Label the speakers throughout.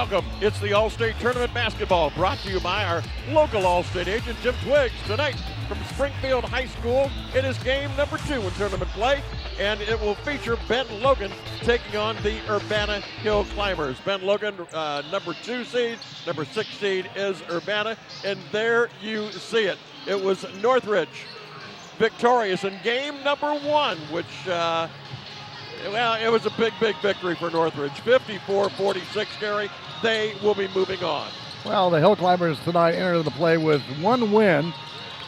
Speaker 1: Welcome. It's the All-State Tournament basketball brought to you by our local All-State agent, Jim Twiggs. Tonight from Springfield High School, it is game number 2 in tournament play, and it will feature Ben Logan taking on the Urbana Hill Climbers. Ben Logan, number 2 seed, number 6 seed is Urbana, and there you see it. It was Northridge victorious in game number 1, which it was a big victory for Northridge. 54-46, Gary. They will be moving on.
Speaker 2: Well, the Hill Climbers tonight enter the play with 1 win,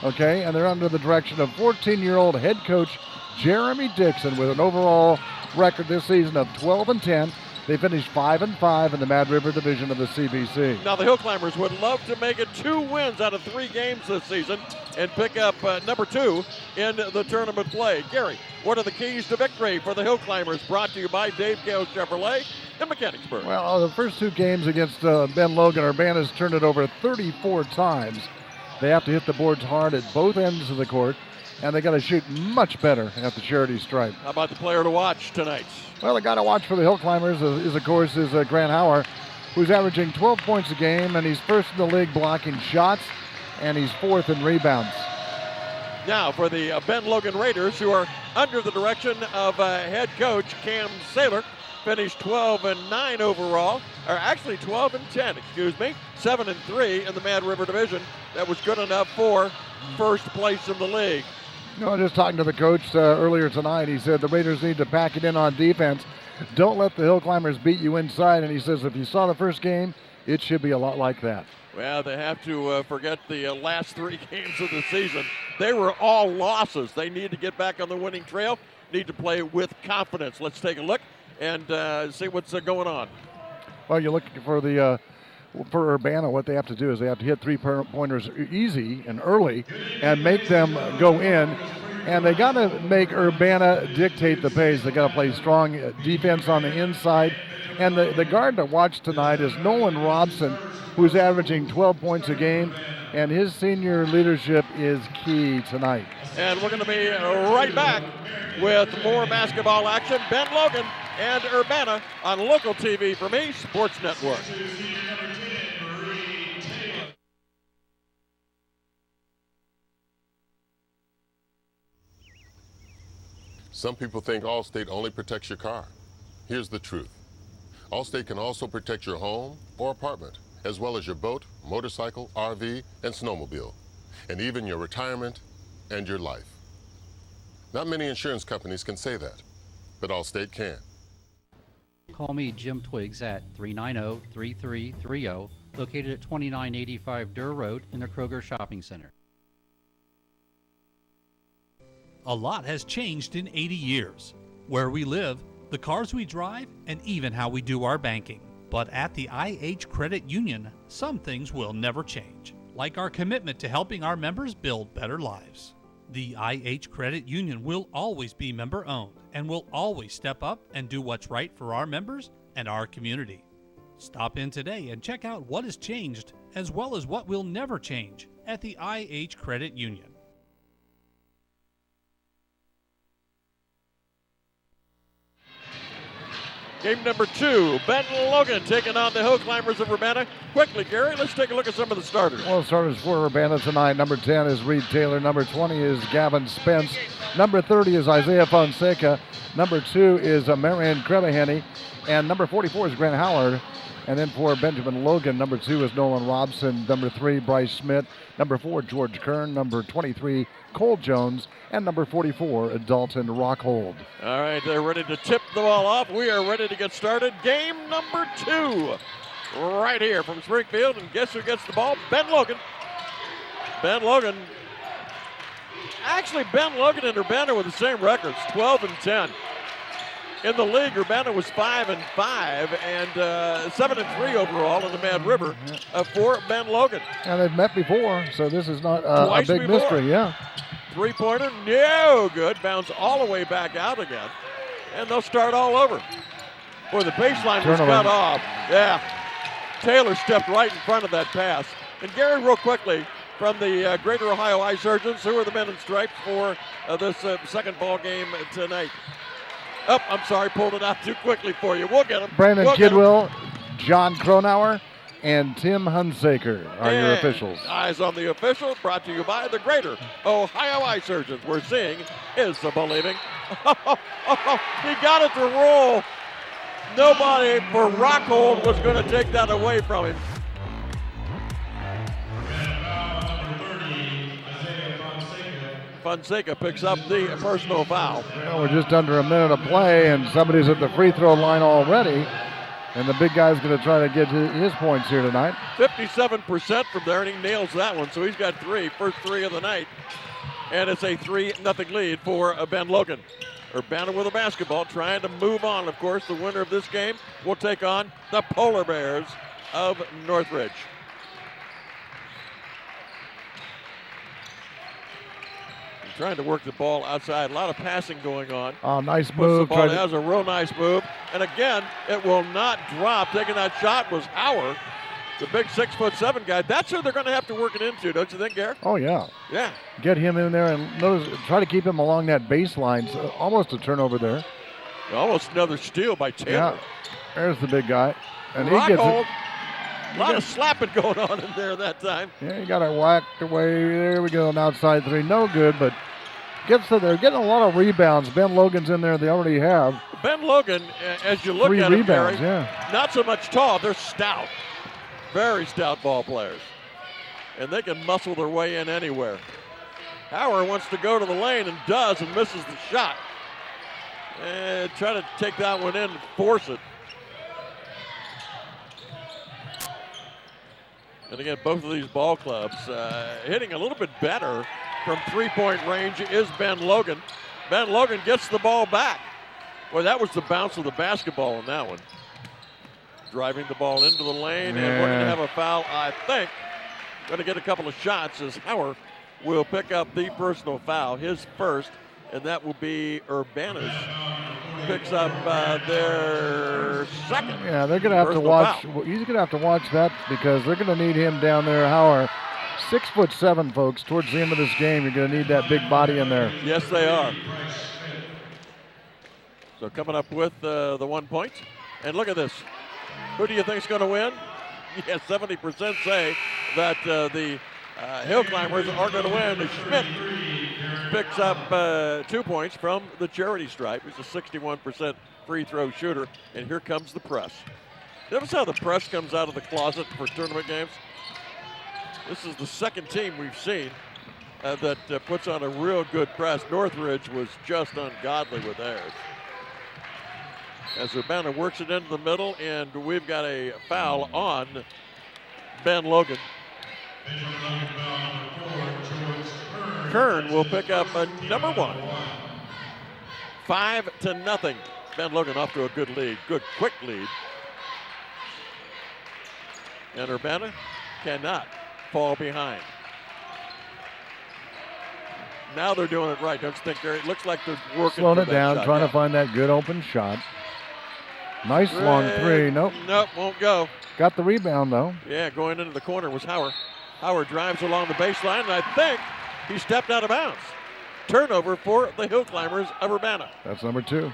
Speaker 2: okay, and they're under the direction of 14-year-old head coach Jeremy Dixon with an overall record this season of 12-10. They finished 5-5 in the Mad River division of the CBC.
Speaker 1: Now the Hill Climbers would love to make it 2 wins out of 3 games this season and pick up number 2 in the tournament play. Gary, what are the keys to victory for the Hill Climbers? Brought to you by Dave Gale Chevrolet in Mechanicsburg.
Speaker 2: Well, the first 2 games against Ben Logan, Urbana's turned it over 34 times. They have to hit the boards hard at both ends of the court, and they got to shoot much better at the charity stripe.
Speaker 1: How about the player to watch tonight?
Speaker 2: Well, the guy to watch for the Hill Climbers is Grant Hauer, who's averaging 12 points a game, and he's first in the league blocking shots, and he's 4th in rebounds.
Speaker 1: Now for the Ben Logan Raiders, who are under the direction of head coach Cam Saylor, finished 12-9 overall, or actually 12-10, 7-3 in the Mad River division. That was good enough for first place in the league.
Speaker 2: You know, just talking to the coach earlier tonight, he said the Raiders need to pack it in on defense. Don't let the Hill Climbers beat you inside. And he says if you saw the first game, it should be a lot like that.
Speaker 1: Well, they have to forget the last 3 games of the season. They were all losses. They need to get back on the winning trail, need to play with confidence. Let's take a look and see what's going on.
Speaker 2: Well, you're looking for for Urbana, what they have to do is they have to hit 3-pointers easy and early and make them go in. And they got to make Urbana dictate the pace. They got to play strong defense on the inside. And the guard to watch tonight is Nolan Robson, who's averaging 12 points a game. And his senior leadership is key tonight.
Speaker 1: And we're going to be right back with more basketball action. Ben Logan and Urbana on local TV for me, Sports Network.
Speaker 3: Some people think Allstate only protects your car. Here's the truth. Allstate can also protect your home or apartment, as well as your boat, motorcycle, RV, and snowmobile, and even your retirement and your life. Not many insurance companies can say that, but Allstate can.
Speaker 4: Call me, Jim Twiggs, at 390-3330, located at 2985 Durr Road in the Kroger Shopping Center.
Speaker 5: A lot has changed in 80 years. Where we live, the cars we drive, and even how we do our banking. But at the IH Credit Union, some things will never change, like our commitment to helping our members build better lives. The IH Credit Union will always be member-owned and will always step up and do what's right for our members and our community. Stop in today and check out what has changed, as well as what will never change at the IH Credit Union.
Speaker 1: Game number 2, Ben Logan taking on the Hill Climbers of Urbana. Quickly, Gary, let's take a look at some of the starters.
Speaker 2: Well, starters for Urbana tonight. Number 10 is Reed Taylor. Number 20 is Gavin Spence. Number 30 is Isaiah Fonseca. Number 2 is Marion Crebahenny. And number 44 is Grant Howard. And then for Benjamin Logan, number 2 is Nolan Robson. Number 3, Bryce Smith. Number 4, George Kern. Number 23, Cole Jones. And number 44, Dalton Rockhold.
Speaker 1: All right, they're ready to tip the ball off. We are ready to get started. Game number 2, right here from Springfield. And guess who gets the ball? Ben Logan. Ben Logan. Actually, Ben Logan and Urbana with the same records, 12-10. In the league, Urbana was 5-5 and 7-3 overall in the Mad River for Ben Logan.
Speaker 2: And they've met before, so this is not a big mystery, yeah.
Speaker 1: 3-pointer, no good. Bounce all the way back out again. And they'll start all over. Boy, the baseline was cut off. Yeah. Taylor stepped right in front of that pass. And Gary, real quickly, from the Greater Ohio Eye Surgeons, who are the men in stripes for this second ball game tonight. Oh, I'm sorry, pulled it out too quickly for you. We'll get him.
Speaker 2: Brandon Kidwell John Cronauer, and Tim Hunsaker are your
Speaker 1: And
Speaker 2: officials.
Speaker 1: Eyes on the officials, brought to you by the Greater Ohio Eye Surgeons. We're seeing is the believing. He got it to roll. Nobody for Rockhold was going to take that away from him. Fonseca picks up the personal foul.
Speaker 2: Well, we're just under a minute of play, and somebody's at the free throw line already. And the big guy's going to try to get his points here tonight.
Speaker 1: 57% from there, and he nails that one. So he's got first three of the night. And it's a 3-0 lead for Ben Logan. Urbana with a basketball, trying to move on. Of course, the winner of this game will take on the Polar Bears of Northridge. Trying to work the ball outside. A lot of passing going on.
Speaker 2: Oh, nice
Speaker 1: Puts
Speaker 2: move.
Speaker 1: the ball, has a real nice move. And again, it will not drop. Taking that shot was Howard, the big 6'7" guy. That's who they're going to have to work it into, don't you think, Garrett?
Speaker 2: Oh, yeah.
Speaker 1: Yeah.
Speaker 2: Get him in there and try to keep him along that baseline. So almost a turnover there.
Speaker 1: Almost another steal by Taylor.
Speaker 2: Yeah. There's the big guy. And he gets
Speaker 1: Rockhold.
Speaker 2: it.
Speaker 1: A lot of slapping going on in there that time.
Speaker 2: Yeah, he got it whacked away. There we go. An outside three. No good, but gets to there. Getting a lot of rebounds. Ben Logan's in there. They already have.
Speaker 1: Ben Logan, as you look
Speaker 2: 3
Speaker 1: at him,
Speaker 2: rebounds,
Speaker 1: Gary,
Speaker 2: yeah.
Speaker 1: not so much tall. They're stout. Very stout ball players. And they can muscle their way in anywhere. Howard wants to go to the lane and does and misses the shot. And try to take that one in and force it. And again, both of these ball clubs hitting a little bit better from three-point range is Ben Logan. Ben Logan gets the ball back. Boy, that was the bounce of the basketball in that one. Driving the ball into the lane, and we're going to have a foul, I think. Going to get a couple of shots as Howard will pick up the personal foul, his first, and that will be Urbana's. Picks up their second.
Speaker 2: Yeah, they're going to have to watch.
Speaker 1: Foul.
Speaker 2: He's going to have to watch that because they're going to need him down there. Howard, 6'7", folks. Towards the end of this game, you're going to need that big body in there.
Speaker 1: Yes, they are. So coming up with the 1 point. And look at this. Who do you think is going to win? Yes, 70% say that the Hill Climbers are going to win. Schmidt picks up 2 points from the charity stripe. He's a 61% free throw shooter. And here comes the press. Notice how the press comes out of the closet for tournament games? This is the second team we've seen that puts on a real good press. Northridge was just ungodly with theirs. As Urbana works it into the middle, and we've got a foul on Ben Logan. Kern will pick up number 1. 5-0. Ben Logan off to a good lead, good quick lead. And Urbana cannot fall behind. Now they're doing it right, don't you think, Gary? It looks like they're working.
Speaker 2: Slowing
Speaker 1: for
Speaker 2: it
Speaker 1: that
Speaker 2: down,
Speaker 1: shot.
Speaker 2: trying
Speaker 1: Yeah.
Speaker 2: to find that good open shot. Nice long three. Nope.
Speaker 1: Nope, won't go.
Speaker 2: Got the rebound, though.
Speaker 1: Yeah, going into the corner was Howard. Howard drives along the baseline, and I think he stepped out of bounds. Turnover for the Hill Climbers of Urbana.
Speaker 2: That's number 2.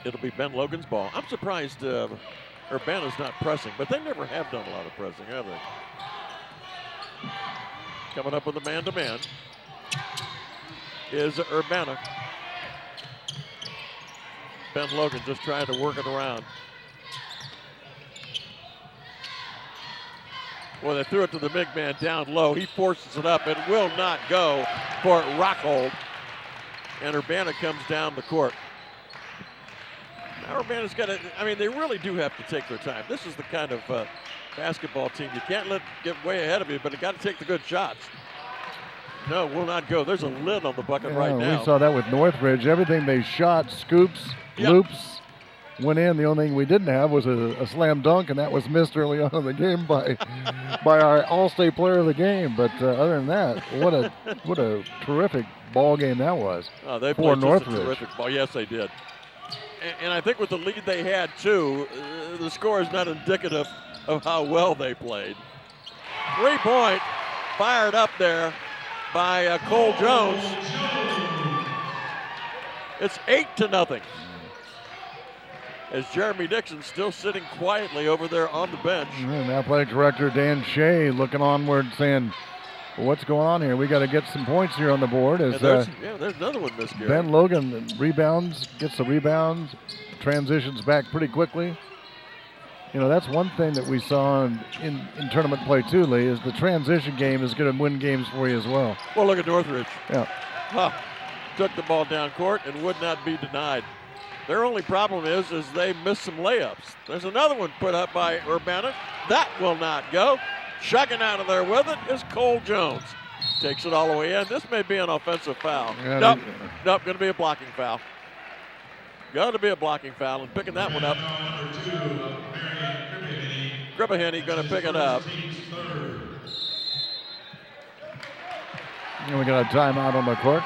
Speaker 1: It'll be Ben Logan's ball. I'm surprised Urbana's not pressing, but they never have done a lot of pressing, have they? Coming up with a man-to-man is Urbana. Ben Logan just trying to work it around. Well, they threw it to the big man down low. He forces it up. It will not go for Rockhold. And Urbana comes down the court. Now Urbana's got to, I mean, they really do have to take their time. This is the kind of basketball team you can't let get way ahead of you, but you got to take the good shots. No, will not go. There's a lid on the bucket right now.
Speaker 2: We saw that with Northridge. Everything they shot, scoops, loops, went in. The only thing we didn't have was a slam dunk, and that was missed early on in the game by our All-State player of the game. But other than that, what a terrific ball game that was.
Speaker 1: Oh, they
Speaker 2: for
Speaker 1: played
Speaker 2: Northridge.
Speaker 1: just a terrific ball. Yes, they did. And I think with the lead they had, too, the score is not indicative of how well they played. 3-point fired up there by Cole Jones. It's 8-0. as Jeremy Dixon's still sitting quietly over there on the bench.
Speaker 2: And athletic director Dan Shea looking onward saying, well, what's going on here? We got to get some points here on the board. As
Speaker 1: there's another one, Miss Gary.
Speaker 2: Ben Logan rebounds, gets the rebound, transitions back pretty quickly. You know, that's one thing that we saw in tournament play too, Lee, is the transition game is going to win games for you as well.
Speaker 1: Well, look at Northridge.
Speaker 2: Yeah.
Speaker 1: Took the ball down court and would not be denied. Their only problem is they missed some layups. There's another one put up by Urbana. That will not go. Shucking out of there with it is Cole Jones. Takes it all the way in. This may be an offensive foul.
Speaker 2: Yeah,
Speaker 1: Nope, going to be a blocking foul. Going to be a blocking foul, and picking that one up. Gribaheny going to pick it up.
Speaker 2: And we got a timeout on the court.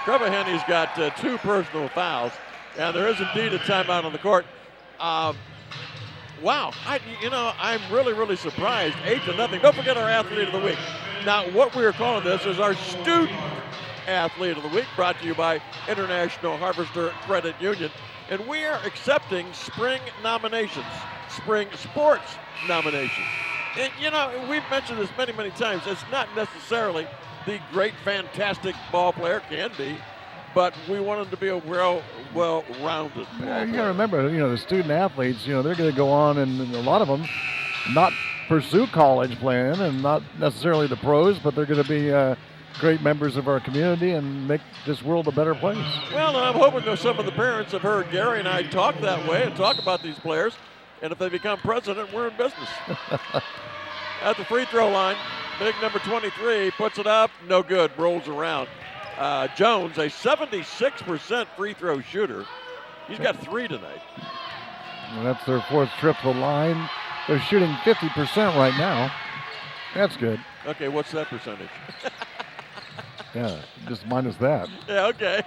Speaker 1: Grebaheny's got 2 personal fouls, and there is indeed a timeout on the court. Wow, I'm really, really surprised. 8-0. Don't forget our athlete of the week. Now, what we are calling this is our student athlete of the week, brought to you by International Harvester Credit Union, and we are accepting spring nominations, spring sports nominations. And we've mentioned this many, many times. It's not necessarily the great, fantastic ball player, can be, but we want him to be a well-rounded ball player.
Speaker 2: You got to remember, the student athletes, they're going to go on, and a lot of them not pursue college playing and not necessarily the pros, but they're going to be great members of our community and make this world a better place.
Speaker 1: Well, I'm hoping that some of the parents have heard Gary and I talk that way and talk about these players, and if they become president, we're in business. At the free throw line, big number 23 puts it up, no good, rolls around. Jones, a 76% free throw shooter. He's got 3 tonight.
Speaker 2: Well, that's their 4th trip to the line. They're shooting 50% right now. That's good.
Speaker 1: Okay, what's that percentage?
Speaker 2: Yeah, just minus that.
Speaker 1: Yeah, okay.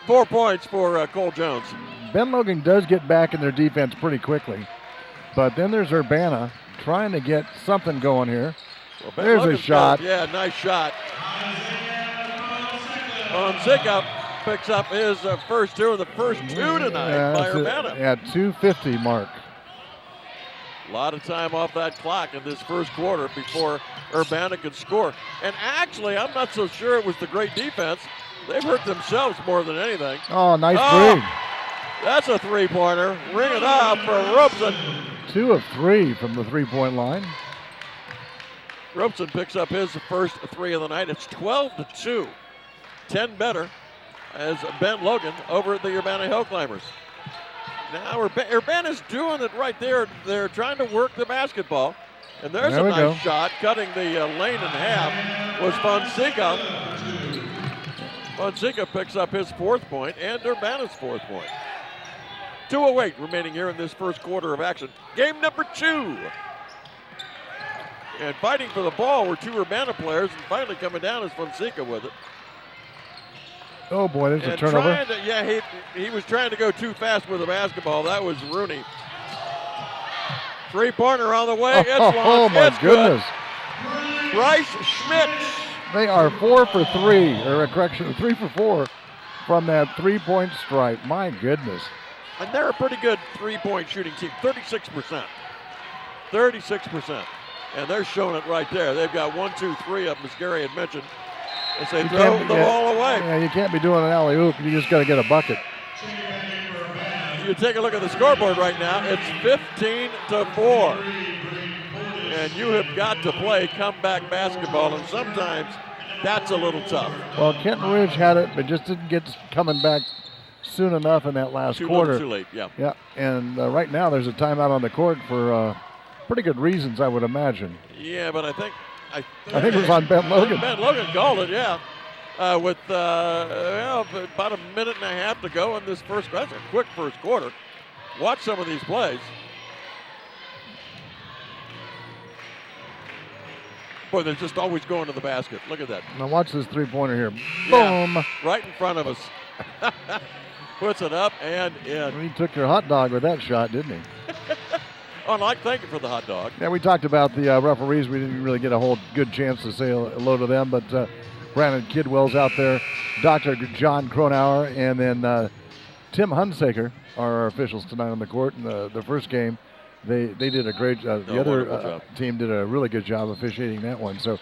Speaker 1: 4 points for Cole Jones.
Speaker 2: Ben Logan does get back in their defense pretty quickly. But then there's Urbana trying to get something going here.
Speaker 1: Well,
Speaker 2: there's
Speaker 1: Logan's
Speaker 2: a shot.
Speaker 1: Yeah, nice shot. Zika picks up his first 2 of the first 2 tonight by Urbana.
Speaker 2: At 2:50 mark.
Speaker 1: A lot of time off that clock in this first quarter before Urbana could score. And actually, I'm not so sure it was the great defense. They've hurt themselves more than anything.
Speaker 2: Oh, nice three.
Speaker 1: That's a 3-pointer. Ring it up for Robeson.
Speaker 2: 2 of 3 from the 3-point line.
Speaker 1: Robeson picks up his first 3 of the night. It's 12-2. 10 better as Ben Logan over the Urbana Hill Climbers. Now Urbana's doing it right there. They're trying to work the basketball. And there's a nice shot. Cutting the lane in half was Fonseca. Fonseca picks up his 4th point and Urbana's 4th point. 2:08 remaining here in this first quarter of action. Game number 2. And fighting for the ball were 2 Urbana players, and finally coming down is Fonseca with it.
Speaker 2: Oh boy, there's a turnover.
Speaker 1: He was trying to go too fast with the basketball. That was Rooney. 3-pointer on the way. It's long.
Speaker 2: Oh my goodness.
Speaker 1: Good. Bryce Schmidt.
Speaker 2: They are 4 for 3, or a correction, 3 for 4 from that 3-point stripe. My goodness.
Speaker 1: And they're a pretty good 3-point shooting team. 36%. 36%. And they're showing it right there. They've got 1, 2, 3 up, as Gary had mentioned. As they throw the ball away.
Speaker 2: Yeah, you can't be doing an alley-oop. You just got to get a bucket.
Speaker 1: You take a look at the scoreboard right now. It's 15-4. And you have got to play comeback basketball, and sometimes that's a little tough.
Speaker 2: Well, Kenton Ridge had it, but just didn't get coming back soon enough in that last quarter.
Speaker 1: Too late, yeah.
Speaker 2: Yeah, and right now there's a timeout on the court for pretty good reasons, I would imagine.
Speaker 1: Yeah, but I think
Speaker 2: it was on Ben Logan.
Speaker 1: Ben Logan called it, yeah. With about a minute and a half to go in this first quarter. That's a quick first quarter. Watch some of these plays. Boy, they're just always going to the basket. Look at that.
Speaker 2: Now watch this 3-pointer here.
Speaker 1: Yeah,
Speaker 2: Boom.
Speaker 1: right in front of us. Puts it up and in.
Speaker 2: He took your hot dog with that shot, didn't he?
Speaker 1: Oh, thank you for the hot dog.
Speaker 2: Yeah, we talked about the referees. We didn't really get a whole good chance to say hello to them, but Brandon Kidwell's out there, Dr. John Cronauer, and then Tim Hunsaker are our officials tonight on the court. In the first game, they did a great job. The other team did a really good job officiating that one. So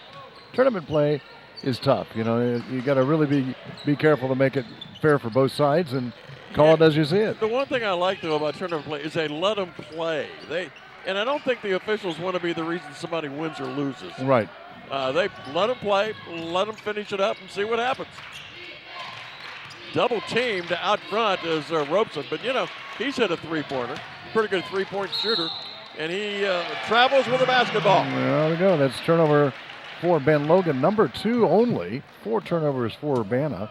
Speaker 2: tournament play is tough. You know, you got to really be careful to make it fair for both sides and call it as you see it.
Speaker 1: The one thing I like, though, about tournament play is they let them play. And I don't think the officials want to be the reason somebody wins or loses.
Speaker 2: Right.
Speaker 1: They let them play, let them finish it up, and see what happens. Double teamed out front is Robeson, but, you know, he's hit a three-pointer. Pretty good three-point shooter, and he travels with the basketball.
Speaker 2: There we go. That's turnover for Ben Logan, number 2 only. 4 turnovers for Urbana.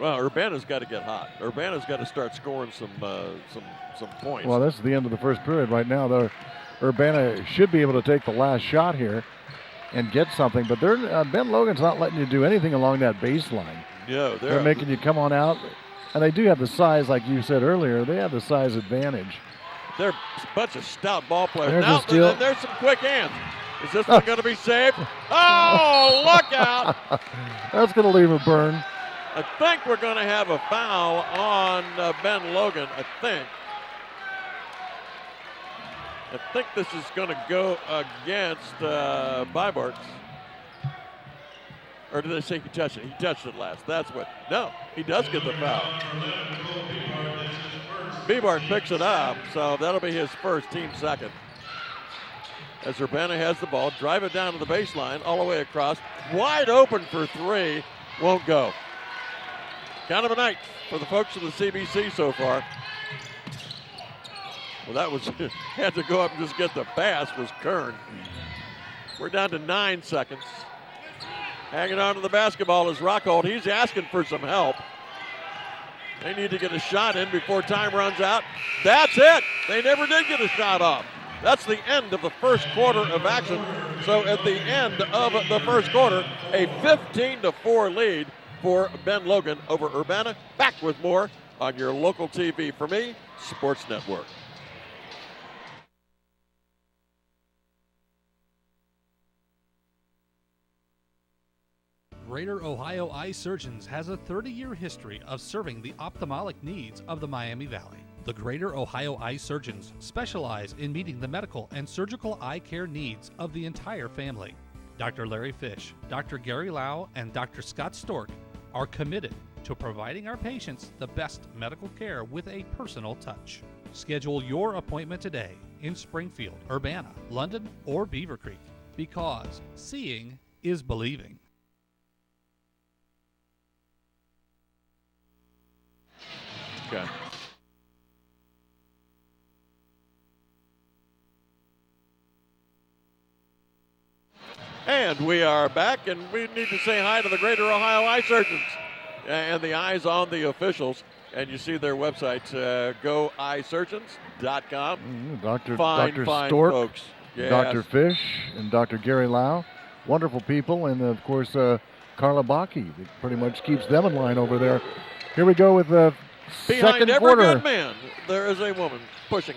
Speaker 1: Well, Urbana's got to get hot. Urbana's got to start scoring some points.
Speaker 2: Well, that's the end of the first period right now. Urbana should be able to take the last shot here and get something, but Ben Logan's not letting you do anything along that baseline.
Speaker 1: No,
Speaker 2: they're making you come on out, and they do have the size, like you said earlier. They have the size advantage.
Speaker 1: They're a bunch of stout ball players.
Speaker 2: There's
Speaker 1: now, there's some quick hands. Is this one going to be saved? Oh, look out!
Speaker 2: That's going to leave a burn.
Speaker 1: I think we're going to have a foul on Ben Logan, I think this is going to go against Bibart. Or did they say he touched it? He touched it last. That's what. No, he does get the foul. Bibart picks it up, so that'll be his first, team second. As Urbana has the ball, drive it down to the baseline, all the way across. Wide open for 3, won't go. Kind of a night for the folks of the CBC so far. Well, that was, had to go up and just get the pass, was Kern. We're down to 9 seconds. Hanging on to the basketball is Rockhold. He's asking for some help. They need to get a shot in before time runs out. That's it. They never did get a shot off. That's the end of the first quarter of action. So at the end of the first quarter, a 15-4 lead for Ben Logan over Urbana. Back with more on your local TV for me, Sports Network.
Speaker 5: Greater Ohio Eye Surgeons has a 30-year history of serving the ophthalmic needs of the Miami Valley. The Greater Ohio Eye Surgeons specialize in meeting the medical and surgical eye care needs of the entire family. Dr. Larry Fish, Dr. Gary Lau, and Dr. Scott Stork are committed to providing our patients the best medical care with a personal touch. Schedule your appointment today in Springfield, Urbana, London, or Beaver Creek, because seeing is believing.
Speaker 1: Okay. And we are back, and we need to say hi to the Greater Ohio Eye Surgeons and the eyes on the officials. And you see their website, goeyesurgeons.com.
Speaker 2: Dr.
Speaker 1: Fine
Speaker 2: Stork,
Speaker 1: folks. Yes.
Speaker 2: Dr. Fish, and Dr. Gary Lau. Wonderful people. And, of course, Carla Baki. That pretty much keeps them in line over there. Here we go with the
Speaker 1: Behind
Speaker 2: second
Speaker 1: every
Speaker 2: quarter.
Speaker 1: good man, there is a woman pushing.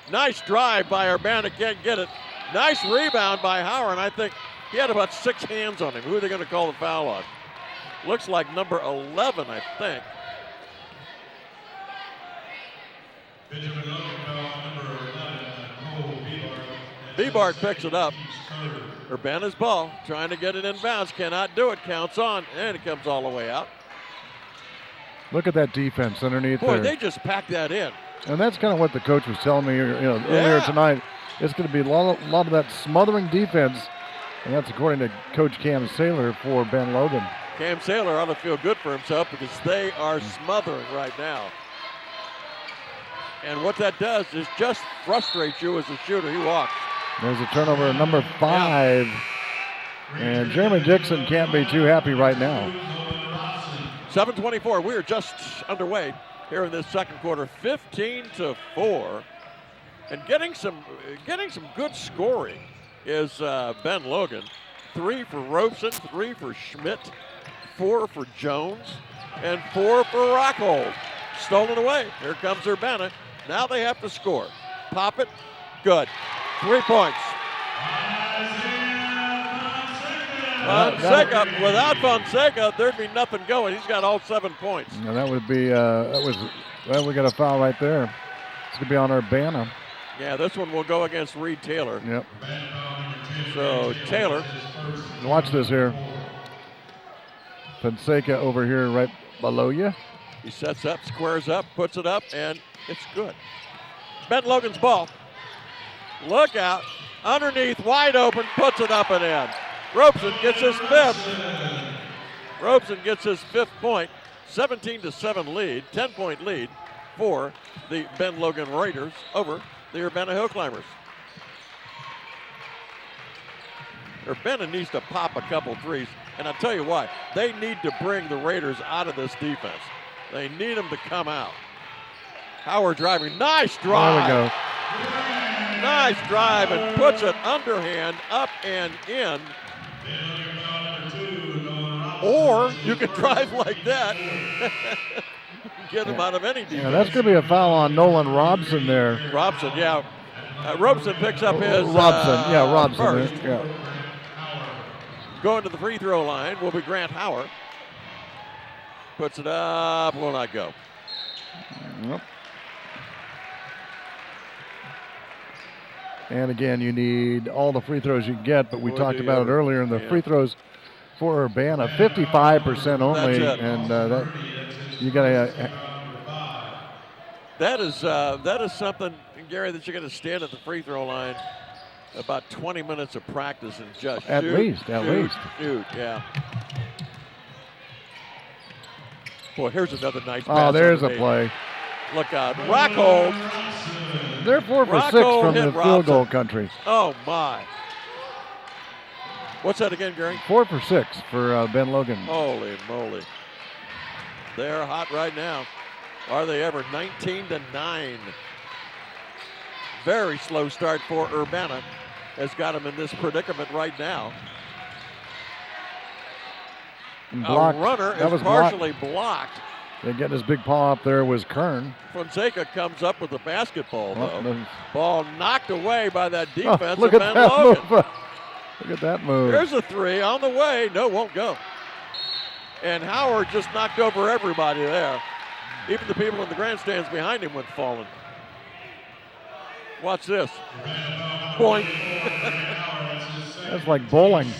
Speaker 1: Nice drive by Urbana, can't get it. Nice rebound by Howard. I think he had about 6 hands on him. Who are they going to call the foul on? Looks like number 11, I think. Bibart picks it up. Urbana's ball, trying to get it in bounds, cannot do it. Counts on, and it comes all the way out.
Speaker 2: Look at that defense underneath
Speaker 1: Boy,
Speaker 2: there.
Speaker 1: they just packed that in.
Speaker 2: And that's kind of what the coach was telling me earlier tonight. It's going to be a lot of that smothering defense, and that's according to Coach Cam Saylor for Ben Logan.
Speaker 1: Cam Saylor ought to feel good for himself because they are smothering right now. And what that does is just frustrate you as a shooter. He walks.
Speaker 2: There's a turnover at number 5. Yeah. And Jeremy Dixon can't be too happy right now.
Speaker 1: 7:24. We are just underway here in this second quarter. 15-4. And getting some good scoring is Ben Logan. 3 for Robeson, 3 for Schmidt, 4 for Jones, and 4 for Rockhold. Stolen away. Here comes Urbana. Now they have to score. Pop it. Good. 3 points. Fonseca, without Fonseca, there'd be nothing going. He's got all 7 points.
Speaker 2: Now that would be that was Well, we got a foul right there. It's going to be on Urbana.
Speaker 1: Yeah, this one will go against Reed Taylor.
Speaker 2: Yep.
Speaker 1: So Taylor.
Speaker 2: Watch this here. Fonseca over here right below you.
Speaker 1: He sets up, squares up, puts it up, and it's good. Ben Logan's ball. Look out. Underneath, wide open, puts it up and in. Robeson gets his fifth. Robeson gets his 5th point. 17-7 lead, 10-point lead for the Ben Logan Raiders over the Urbana Hill Climbers. Urbana needs to pop a couple threes, and I'll tell you why. They need to bring the Raiders out of this defense. They need them to come out. Howard driving, nice drive.
Speaker 2: There we go.
Speaker 1: Nice drive and puts it underhand up and in. Or you can drive like that. Get him out of any defense.
Speaker 2: Yeah, that's going to be a foul on Nolan Robson there.
Speaker 1: Robson, yeah. Robeson picks up his
Speaker 2: Robson.
Speaker 1: first.
Speaker 2: Yeah.
Speaker 1: Going to the free throw line will be Grant Howard. Puts it up, will not go.
Speaker 2: Yep. And again, you need all the free throws you can get, but we talked about it earlier in the free throws for Urbana, 55% only, and that you got to.
Speaker 1: That is something, Gary, that you're going to stand at the free throw line about 20 minutes of practice and just
Speaker 2: at least.
Speaker 1: Shoot, yeah. Boy, here's another nice pass.
Speaker 2: Oh, there's a play.
Speaker 1: Look out, Rockhold.
Speaker 2: They're 4 for 6 from the field goal country.
Speaker 1: Oh my! What's that again, Gary?
Speaker 2: 4 for 6 for Ben Logan.
Speaker 1: Holy moly! They're hot right now. Are they ever? 19-9. Very slow start for Urbana. Has got them in this predicament right now.
Speaker 2: Blocked.
Speaker 1: A runner
Speaker 2: that
Speaker 1: is partially blocked.
Speaker 2: They get his big paw up there was Kern.
Speaker 1: Fonseca comes up with the basketball, though. Ball knocked away by that defense
Speaker 2: look
Speaker 1: of
Speaker 2: at
Speaker 1: Ben Logan.
Speaker 2: Move. Look at that move.
Speaker 1: Here's a three on the way. No, won't go. And Howard just knocked over everybody there. Even the people in the grandstands behind him went falling. Watch this. Boing.
Speaker 2: That's like bowling.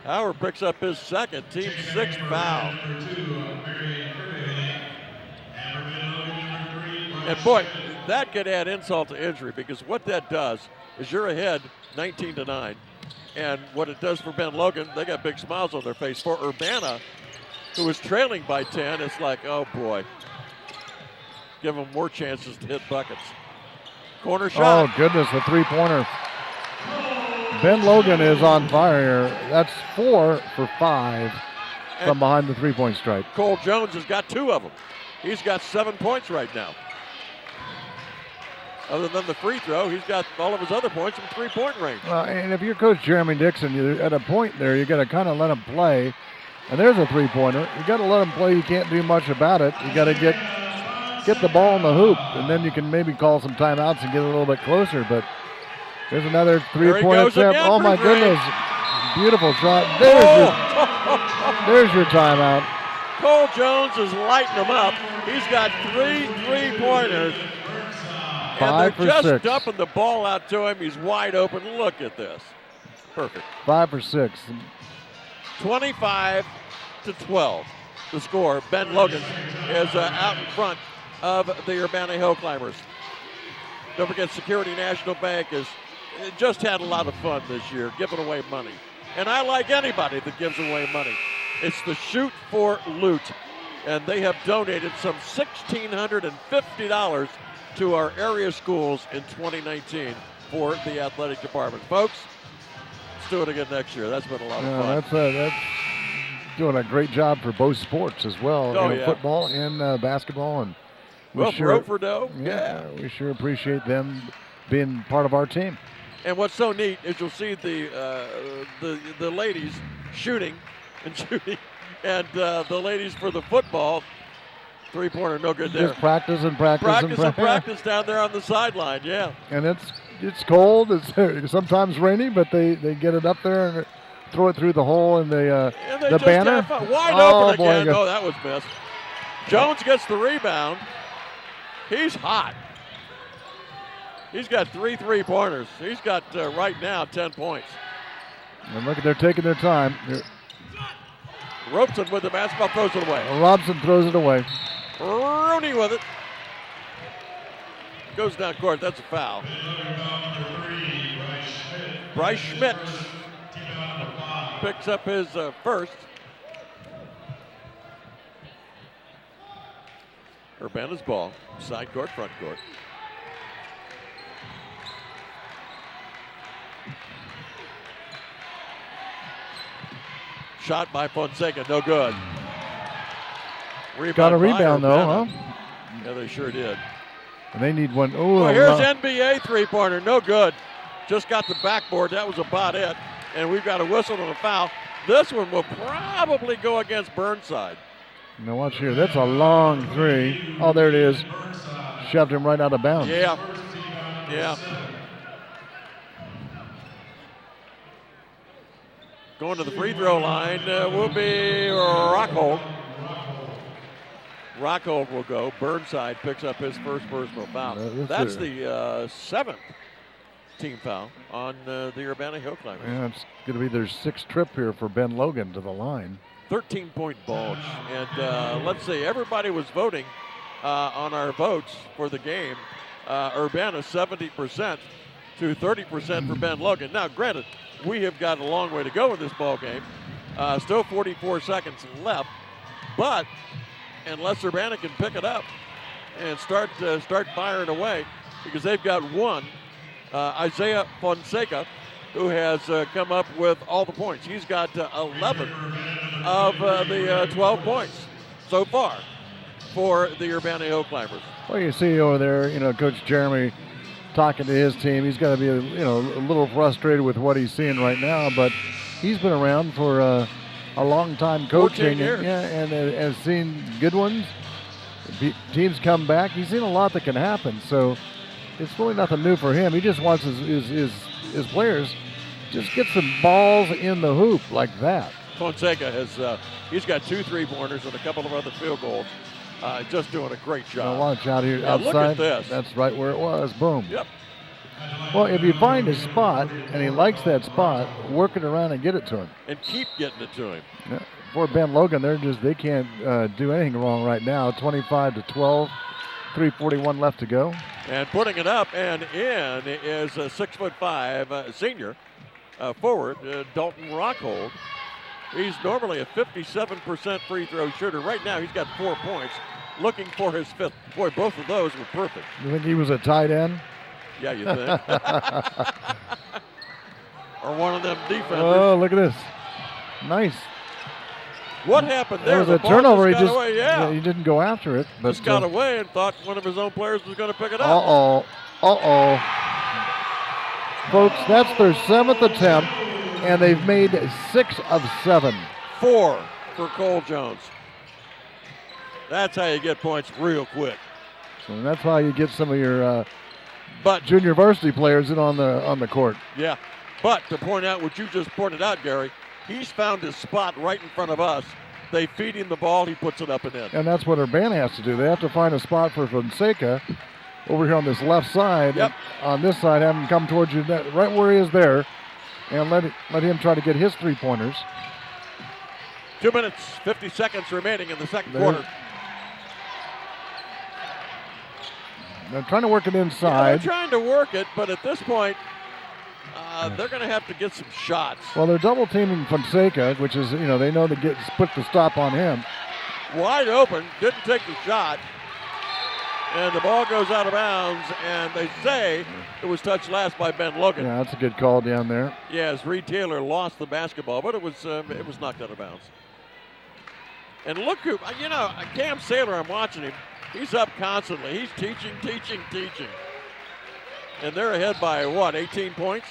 Speaker 1: Howard picks up his second, team 6th foul. And boy, that could add insult to injury, because what that does is you're ahead 19-9. And what it does for Ben Logan, they got big smiles on their face. For Urbana, who is trailing by 10, it's like, oh boy. Give them more chances to hit buckets. Corner shot.
Speaker 2: Oh goodness, the 3-pointer. Ben Logan is on fire. That's 4 for 5 from behind the 3-point stripe.
Speaker 1: Cole Jones has got 2 of them. He's got 7 points right now. Other than the free throw, he's got all of his other points from 3-point range.
Speaker 2: Well, and if you're Coach Jeremy Dixon, you're at a point there, you got to kind of let him play. And there's a 3-pointer. You got to let him play. You can't do much about it. You got to get the ball in the hoop, and then you can maybe call some timeouts and get a little bit closer. But there's another 3-point attempt. Oh my goodness! Beautiful shot. There's your timeout.
Speaker 1: Cole Jones is lighting them up. He's got 3 3-pointers. And they're just dumping the ball out to him. He's wide open. Look at this. Perfect.
Speaker 2: 5 for 6.
Speaker 1: 25-12. The score. Ben Logan is out in front of the Urbana Hill Climbers. Don't forget, Security National Bank has just had a lot of fun this year, giving away money. And I like anybody that gives away money. It's the Shoot for Loot. And they have donated some $1,650 to our area schools in 2019 for the athletic department. Folks, let's do it again next year. That's been a lot of fun.
Speaker 2: That's doing a great job for both sports as well. Football and basketball. And
Speaker 1: for Oferdo.
Speaker 2: Yeah, we sure appreciate them being part of our team.
Speaker 1: And what's so neat is you'll see the ladies shooting, and the ladies for the football, 3-pointer, no good there.
Speaker 2: Just practice
Speaker 1: down there on the sideline, yeah.
Speaker 2: And it's cold. It's sometimes rainy, but they get it up there and throw it through the hole in the banner.
Speaker 1: Wide open again. Oh, that was missed. Jones gets the rebound. He's hot. He's got 3 3-pointers. He's got, right now, 10 points.
Speaker 2: And look, they're taking their time.
Speaker 1: Robeson with the basketball, throws it away.
Speaker 2: Robson throws it away.
Speaker 1: Rooney with it. Goes down court. That's a foul. Bryce Schmidt picks up his first. Urbana's ball. Side court, front court. Shot by Fonseca, no good.
Speaker 2: Got a rebound though, huh?
Speaker 1: Yeah, they sure did.
Speaker 2: And they need one. Oh,
Speaker 1: here's NBA 3-pointer, no good. Just got the backboard, that was about it. And we've got a whistle and a foul. This one will probably go against Burnside.
Speaker 2: Now watch here, that's a long 3. Oh, there it is. Shoved him right out of bounds.
Speaker 1: Yeah, yeah. Going to the free throw line will be Rockhold. Rockhold will go. Burnside picks up his first personal foul. That's the 7th team foul on the Urbana Hill Climbers.
Speaker 2: Yeah, it's going to be their 6th trip here for Ben Logan to the line.
Speaker 1: 13-point bulge. And let's see, everybody was voting on our votes for the game. Urbana 70% to 30% for Ben Logan. Now, granted, we have got a long way to go in this ball game. Still 44 seconds left, but unless Urbana can pick it up and start firing away, because they've got one, Isaiah Fonseca, who has come up with all the points. He's got 11 of the 12 points so far for the Urbana Hill Climbers.
Speaker 2: Well, you see over there, Coach Jeremy talking to his team. He's got to be, a little frustrated with what he's seeing right now, but he's been around for a long time coaching.
Speaker 1: 14 years.
Speaker 2: And has seen good ones. Teams come back. He's seen a lot that can happen, so it's really nothing new for him. He just wants his players just get some balls in the hoop like that.
Speaker 1: Fonseca has he's got 2 3-pointers and a couple of other field goals. Just doing a great job.
Speaker 2: Now watch out here outside.
Speaker 1: Look at this.
Speaker 2: That's right where it was. Boom.
Speaker 1: Yep.
Speaker 2: Well, if you find a spot and he likes that spot, work it around and get it to him.
Speaker 1: And keep getting it to him.
Speaker 2: Yeah. For Ben Logan, they can't do anything wrong right now. 25-12, 3:41 left to go.
Speaker 1: And putting it up and in is a 6'5" senior forward, Dalton Rockhold. He's normally a 57% free throw shooter. Right now, he's got 4 points, looking for his 5th. Boy, both of those were perfect.
Speaker 2: You think he was a tight end?
Speaker 1: Yeah, you think? Or one of them defenders.
Speaker 2: Oh, look at this. Nice.
Speaker 1: What happened there?
Speaker 2: There was a turnover. He just didn't go after it. But
Speaker 1: just got away and thought one of his own players was going to pick it up.
Speaker 2: Uh-oh. Folks, that's their 7th attempt, and they've made 6 of 7.
Speaker 1: 4 for Cole Jones. That's how you get points real quick.
Speaker 2: So that's how you get some of your
Speaker 1: but
Speaker 2: junior varsity players in on the court.
Speaker 1: Yeah, but to point out what you just pointed out, Gary, he's found his spot right in front of us. They feed him the ball, he puts it up and in.
Speaker 2: And that's what Urbana has to do. They have to find a spot for Fonseca over here on this left side.
Speaker 1: Yep.
Speaker 2: On this side, have him come towards you right where he is there, and let him try to get his 3-pointers.
Speaker 1: 2 minutes, 50 seconds remaining in the second quarter.
Speaker 2: They're trying to work it
Speaker 1: Yeah,
Speaker 2: inside.
Speaker 1: they're trying to work it, but at this point, they're going to have to get some shots.
Speaker 2: Well, they're double teaming Fonseca, which is, they know to put the stop on him.
Speaker 1: Wide open, didn't take the shot, and the ball goes out of bounds, and they say it was touched last by Ben Logan.
Speaker 2: Yeah, that's a good call down there.
Speaker 1: Yes, Reed Taylor lost the basketball, but it was knocked out of bounds. And look who, Cam Saylor, I'm watching him. He's up constantly. He's teaching. And they're ahead by, 18 points?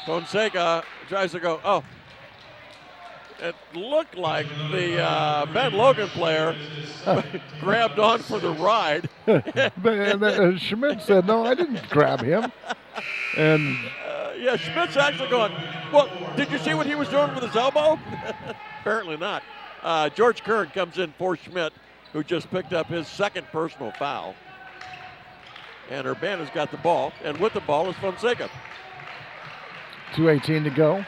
Speaker 1: Fonseca tries to go, it looked like the Ben Logan player grabbed on for the ride.
Speaker 2: And Schmidt said, no, I didn't grab him. And
Speaker 1: Schmidt's actually going, well, did you see what he was doing with his elbow? Apparently not. George Kern comes in for Schmidt, who just picked up his second personal foul. And Urbana's got the ball, and with the ball is Fonseca.
Speaker 2: 2:18 to go.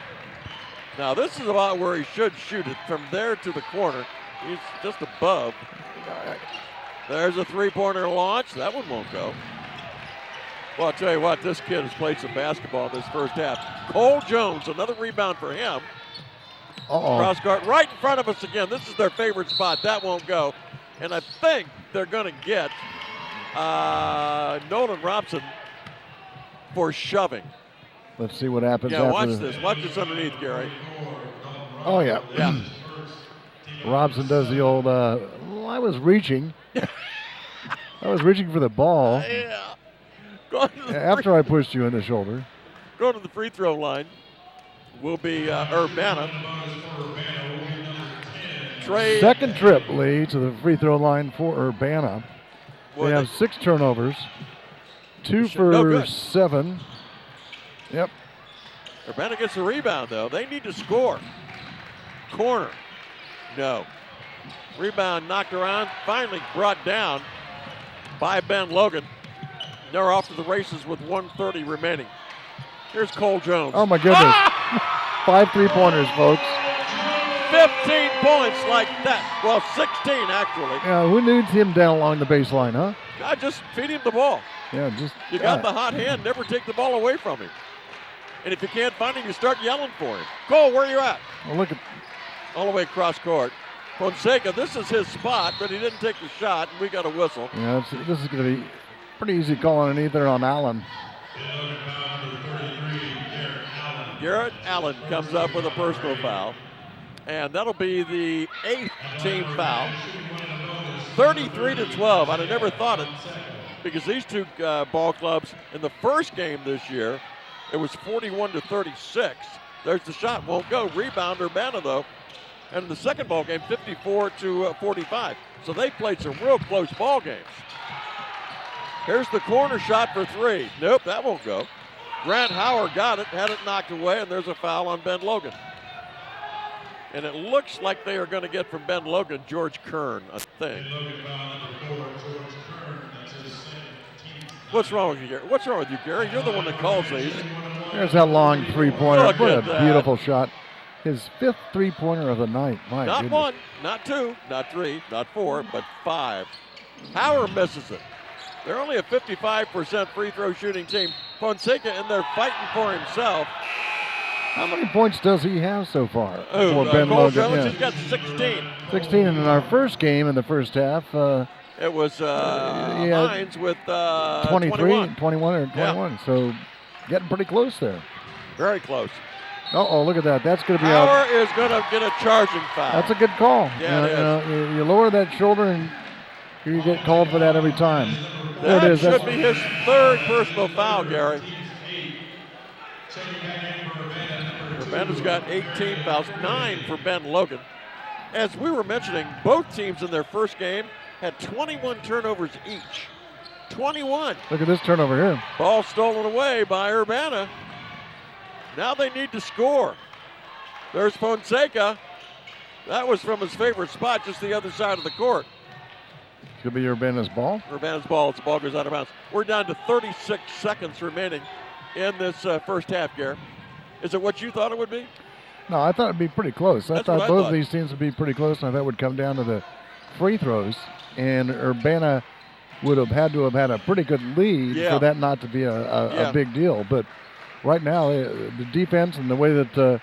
Speaker 1: Now this is about where he should shoot it, from there to the corner. He's just above. There's a three-pointer launch. That one won't go. Well, I'll tell you what, this kid has played some basketball this first half. Cole Jones, another rebound for him. Cross court right in front of us again. This is their favorite spot. That won't go. And I think they're going to get Nolan Robson for shoving.
Speaker 2: Let's see what happens.
Speaker 1: Yeah, watch this. Watch this underneath, Gary.
Speaker 2: Oh, yeah.
Speaker 1: Yeah.
Speaker 2: Robson does the old, I was reaching. I was reaching for the ball.
Speaker 1: Yeah.
Speaker 2: After I pushed you in the shoulder.
Speaker 1: Going to the free throw line will be Urbana.
Speaker 2: Second trip, Lee, to the free throw line for Urbana. They have 6 turnovers, 2 for 7. Yep.
Speaker 1: Urbana gets the rebound, though. They need to score. Corner. No. Rebound knocked around, finally brought down by Ben Logan. They're off to the races with 1:30 remaining. Here's Cole Jones.
Speaker 2: Oh, my goodness. 5 3-pointers, folks.
Speaker 1: 15 points like that. Well, 16, actually.
Speaker 2: Yeah, who needs him down along the baseline, huh?
Speaker 1: God, just feed him the ball.
Speaker 2: Yeah, just.
Speaker 1: You got the hot hand. Never take the ball away from him. And if you can't find him, you start yelling for him. Cole, where are you at?
Speaker 2: Well, look at.
Speaker 1: All the way across court. Fonseca, this is his spot, but he didn't take the shot, and we got a whistle.
Speaker 2: Yeah, this is going to be pretty easy call on either on Allen.
Speaker 1: Garrett Allen comes up with a personal foul, and that'll be the 8th team foul. 33-12. I'd have never thought it, because these two ball clubs in the first game this year, it was 41-36. There's the shot, won't go. Rebound Urbana though, and in the second ball game, 54-45. So they played some real close ball games. Here's the corner shot for 3. Nope, that won't go. Grant Howard got it, had it knocked away, and there's a foul on Ben Logan. And it looks like they are going to get from Ben Logan George Kern, I think. What's wrong with you, Gary? What's wrong with you, Gary? You're the one that calls these.
Speaker 2: There's that long three-pointer.
Speaker 1: Look
Speaker 2: What
Speaker 1: at
Speaker 2: a
Speaker 1: that.
Speaker 2: beautiful shot. His 5th three-pointer of the night. My
Speaker 1: Not
Speaker 2: goodness.
Speaker 1: 1, not 2, not 3, not 4, but 5. Howard misses it. They're only a 55% free throw shooting team. Fonseca in there fighting for himself.
Speaker 2: How many points does he have so far
Speaker 1: Oh,
Speaker 2: for Ben
Speaker 1: Cole
Speaker 2: Logan?
Speaker 1: Jones,
Speaker 2: Yeah.
Speaker 1: he's got 16.
Speaker 2: 16 in our first game in the first half.
Speaker 1: It was Hines with
Speaker 2: 21 or 21.
Speaker 1: Yeah.
Speaker 2: So getting pretty close there.
Speaker 1: Very close.
Speaker 2: Uh-oh, look at that. That's going to be out.
Speaker 1: Howard is going to get a charging foul.
Speaker 2: That's a good call.
Speaker 1: Yeah, it is.
Speaker 2: You lower that shoulder and you get called for that every time. There
Speaker 1: That
Speaker 2: it is.
Speaker 1: should be his 3rd personal foul, Gary. Urbana's got 18 fouls, 9 for Ben Logan. As we were mentioning, both teams in their first game had 21 turnovers each. 21.
Speaker 2: Look at this turnover here.
Speaker 1: Ball stolen away by Urbana. Now they need to score. There's Fonseca. That was from his favorite spot, just the other side of the court.
Speaker 2: Could be Urbana's ball.
Speaker 1: Urbana's ball. The ball goes out of bounds. We're down to 36 seconds remaining in this first half, Gary. Is it what you thought it would be?
Speaker 2: No, I thought it'd be pretty close. I
Speaker 1: That's
Speaker 2: thought
Speaker 1: what I
Speaker 2: both
Speaker 1: thought.
Speaker 2: of these teams would be pretty close, and I thought it would come down to the free throws. And Urbana would have had to have had a pretty good lead
Speaker 1: Yeah.
Speaker 2: for that not to be a big deal. But right now, the defense and the way that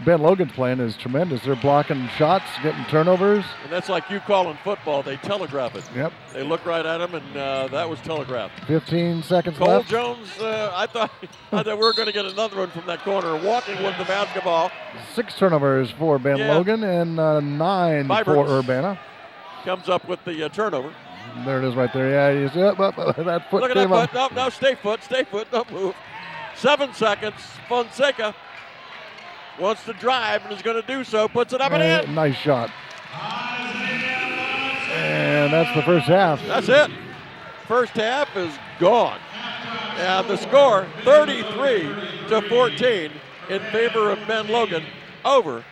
Speaker 2: Ben Logan's playing is tremendous. They're blocking shots, getting turnovers.
Speaker 1: And that's like you call in football. They telegraph it.
Speaker 2: Yep.
Speaker 1: They look right at him, and that was telegraphed.
Speaker 2: 15 seconds
Speaker 1: Cole
Speaker 2: left.
Speaker 1: Jones, I thought we were going to get another one from that corner. Walking with the basketball.
Speaker 2: 6 turnovers for Ben
Speaker 1: Yeah.
Speaker 2: Logan and 9
Speaker 1: Vibrant.
Speaker 2: for Urbana.
Speaker 1: Comes up with the turnover.
Speaker 2: There it is right there. Yeah, he's up. That foot
Speaker 1: Look at
Speaker 2: came
Speaker 1: that
Speaker 2: up.
Speaker 1: foot. No, stay foot. Don't move. 7 seconds. Fonseca wants to drive and is going to do so. Puts it up and in.
Speaker 2: Nice shot. And that's the first half.
Speaker 1: That's it. First half is gone. And the score, 33-14 in favor of Ben Logan. over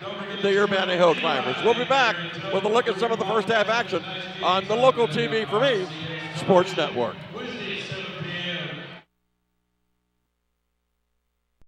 Speaker 1: the Urbana Hill Climbers. We'll be back with a look at some of the first half action on the local TV for me, Sports Network.